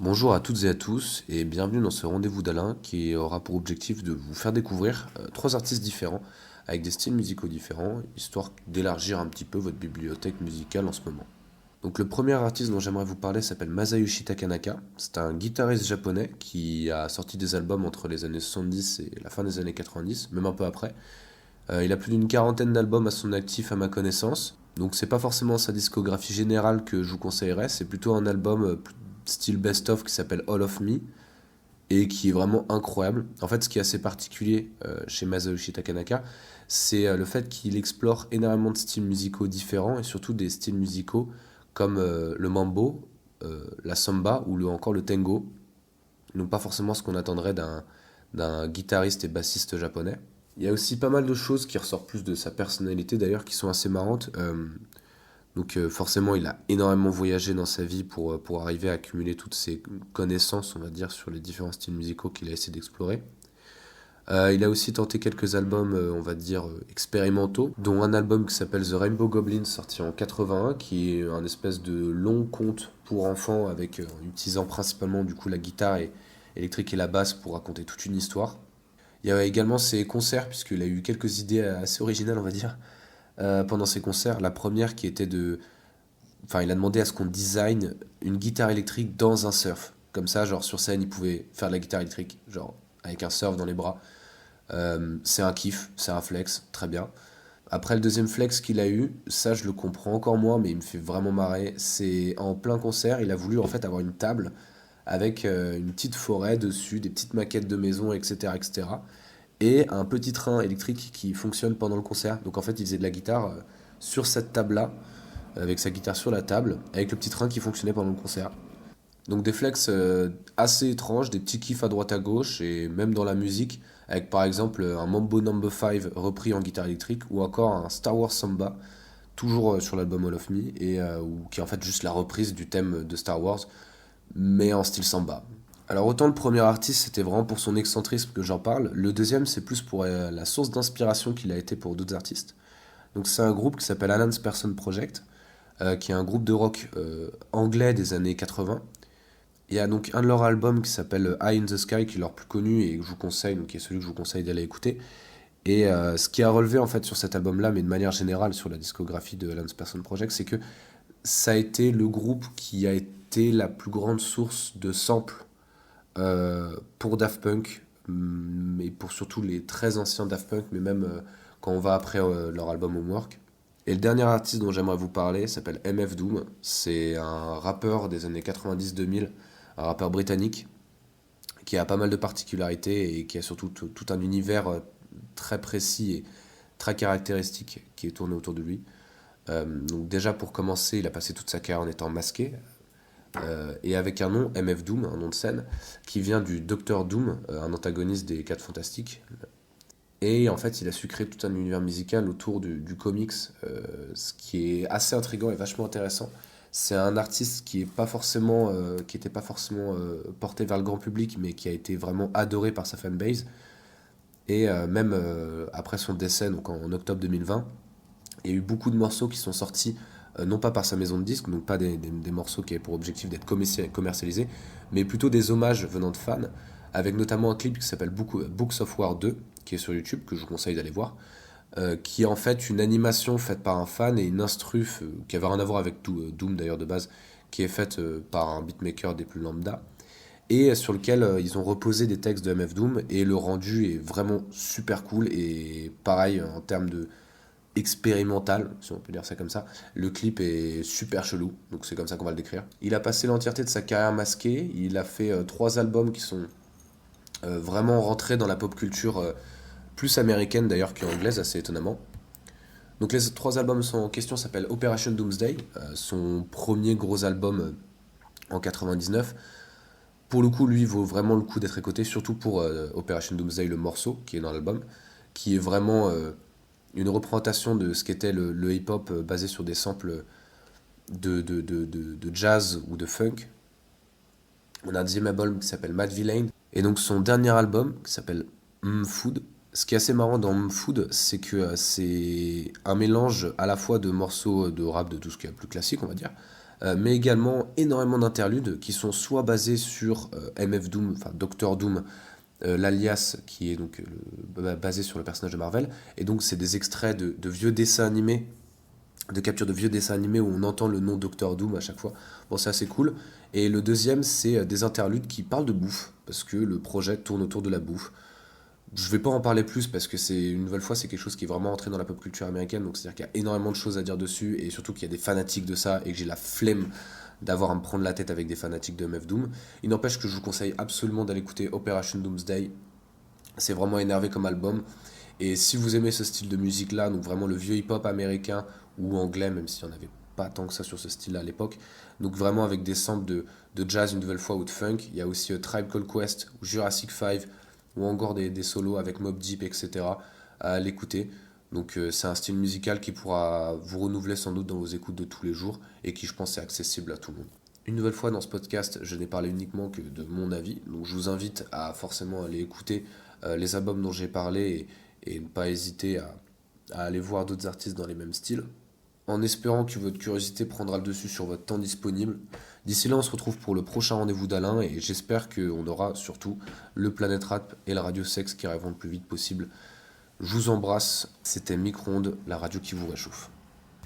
Bonjour à toutes et à tous et bienvenue dans ce rendez-vous d'Alain qui aura pour objectif de vous faire découvrir trois artistes différents avec des styles musicaux différents, histoire d'élargir un petit peu votre bibliothèque musicale en ce moment. Donc le premier artiste dont j'aimerais vous parler s'appelle Masayoshi Takanaka. C'est un guitariste japonais qui a sorti des albums entre les années 70 et la fin des années 90, même un peu après. Il a plus d'une quarantaine d'albums à son actif à ma connaissance. Donc c'est pas forcément sa discographie générale que je vous conseillerais, c'est plutôt un album style best-of qui s'appelle All of Me et qui est vraiment incroyable. En fait, ce qui est assez particulier chez Masayoshi Takanaka, c'est le fait qu'il explore énormément de styles musicaux différents et surtout des styles musicaux comme le mambo, la samba ou encore le tango. Donc pas forcément ce qu'on attendrait d'un guitariste et bassiste japonais. Il y a aussi pas mal de choses qui ressortent plus de sa personnalité d'ailleurs qui sont assez marrantes. Forcément, il a énormément voyagé dans sa vie pour arriver à accumuler toutes ses connaissances, on va dire, sur les différents styles musicaux qu'il a essayé d'explorer. Il a aussi tenté quelques albums, on va dire, expérimentaux, dont un album qui s'appelle The Rainbow Goblin, sorti en 81, qui est un espèce de long conte pour enfants, avec utilisant principalement du coup la guitare électrique et la basse pour raconter toute une histoire. Il y a également ses concerts, puisqu'il a eu quelques idées assez originales, on va dire, pendant ses concerts. La première qui était de... Enfin, il a demandé à ce qu'on design une guitare électrique dans un surf. Comme ça, genre sur scène, il pouvait faire de la guitare électrique, genre avec un surf dans les bras. C'est un kiff, c'est un flex, très bien. Après le deuxième flex qu'il a eu, ça je le comprends encore moins, mais il me fait vraiment marrer. C'est en plein concert, il a voulu en fait avoir une table avec une petite forêt dessus, des petites maquettes de maisons, etc., etc. Et un petit train électrique qui fonctionne pendant le concert. Donc en fait, il faisait de la guitare sur cette table-là, avec sa guitare sur la table, avec le petit train qui fonctionnait pendant le concert. Donc des flex assez étranges, des petits kiffs à droite à gauche, et même dans la musique, avec par exemple un Mambo Number 5 repris en guitare électrique, ou encore un Star Wars Samba, toujours sur l'album All of Me, qui est en fait juste la reprise du thème de Star Wars, mais en style samba. Alors autant le premier artiste c'était vraiment pour son excentrisme que j'en parle, le deuxième c'est plus pour la source d'inspiration qu'il a été pour d'autres artistes. Donc c'est un groupe qui s'appelle Alan's Person Project, qui est un groupe de rock anglais des années 80. Il y a donc un de leurs albums qui s'appelle Eye in the Sky, qui est leur plus connu et que je vous conseille, donc qui est celui que je vous conseille d'aller écouter. Et ce qui a relevé en fait sur cet album-là, mais de manière générale sur la discographie de Alan's Person Project, c'est que ça a été le groupe qui a été la plus grande source de samples pour Daft Punk, mais pour surtout les très anciens Daft Punk, mais même quand on va après leur album Homework. Et le dernier artiste dont j'aimerais vous parler s'appelle MF Doom. C'est un rappeur des années 90-2000, un rappeur britannique qui a pas mal de particularités et qui a surtout tout un univers très précis et très caractéristique qui est tourné autour de lui. Donc déjà pour commencer, il a passé toute sa carrière en étant masqué, et avec un nom, MF Doom, un nom de scène, qui vient du Docteur Doom, un antagoniste des 4 Fantastiques. Et en fait, il a su créer tout un univers musical autour du comics, ce qui est assez intriguant et vachement intéressant. C'est un artiste qui est pas forcément, qui n'était pas forcément porté vers le grand public, mais qui a été vraiment adoré par sa fanbase. Et même après son décès, donc en octobre 2020, il y a eu beaucoup de morceaux qui sont sortis, non pas par sa maison de disques, donc pas des morceaux qui avaient pour objectif d'être commercialisés, mais plutôt des hommages venant de fans, avec notamment un clip qui s'appelle Books of War 2, qui est sur YouTube, que je vous conseille d'aller voir, qui est en fait une animation faite par un fan et une instru qui avait rien à voir avec Doom d'ailleurs de base, qui est faite par un beatmaker des plus lambda, et sur lequel ils ont reposé des textes de MF Doom, et le rendu est vraiment super cool, et pareil en termes de expérimental, si on peut dire ça comme ça. Le clip est super chelou, donc c'est comme ça qu'on va le décrire. Il a passé l'entièreté de sa carrière masquée, il a fait 3 albums qui sont vraiment rentrés dans la pop culture plus américaine d'ailleurs qu'anglaise, assez étonnamment. Donc les 3 albums sont en question s'appellent Operation Doomsday, son premier gros album en 99. Pour le coup, lui vaut vraiment le coup d'être écouté, surtout pour Operation Doomsday, le morceau qui est dans l'album, qui est vraiment une représentation de ce qu'était le hip-hop basé sur des samples de jazz ou de funk. On a un deuxième album qui s'appelle Mad Villain. Et donc son dernier album qui s'appelle Food. Ce qui est assez marrant dans Food, c'est que c'est un mélange à la fois de morceaux de rap de tout ce qui est plus classique, on va dire, mais également énormément d'interludes qui sont soit basés sur MF Doom, enfin Doctor Doom, l'alias qui est donc basé sur le personnage de Marvel, et donc c'est des extraits de vieux dessins animés, de capture de vieux dessins animés où on entend le nom Doctor Doom à chaque fois. Bon, c'est assez cool. Et le deuxième, c'est des interludes qui parlent de bouffe, parce que le projet tourne autour de la bouffe. Je vais pas en parler plus parce que c'est une nouvelle fois c'est quelque chose qui est vraiment entré dans la pop culture américaine, donc c'est-à-dire qu'il y a énormément de choses à dire dessus et surtout qu'il y a des fanatiques de ça et que j'ai la flemme d'avoir à me prendre la tête avec des fanatiques de MF Doom. Il n'empêche que je vous conseille absolument d'aller écouter Operation Doomsday. C'est vraiment énervé comme album. Et si vous aimez ce style de musique là, donc vraiment le vieux hip-hop américain ou anglais, même s'il n'y en avait pas tant que ça sur ce style-là à l'époque, donc vraiment avec des samples de jazz une nouvelle fois ou de funk, il y a aussi Tribe Called Quest ou Jurassic 5 ou encore des solos avec Mobb Deep, etc. à l'écouter. Donc c'est un style musical qui pourra vous renouveler sans doute dans vos écoutes de tous les jours et qui je pense est accessible à tout le monde. Une nouvelle fois dans ce podcast, je n'ai parlé uniquement que de mon avis, donc je vous invite à forcément aller écouter les albums dont j'ai parlé et ne pas hésiter à aller voir d'autres artistes dans les mêmes styles, en espérant que votre curiosité prendra le dessus sur votre temps disponible. D'ici là, on se retrouve pour le prochain rendez-vous d'Alain et j'espère qu'on aura surtout le Planète Rap et la Radio Sexe qui arriveront le plus vite possible. Je vous embrasse, c'était Micro-ondes, la radio qui vous réchauffe.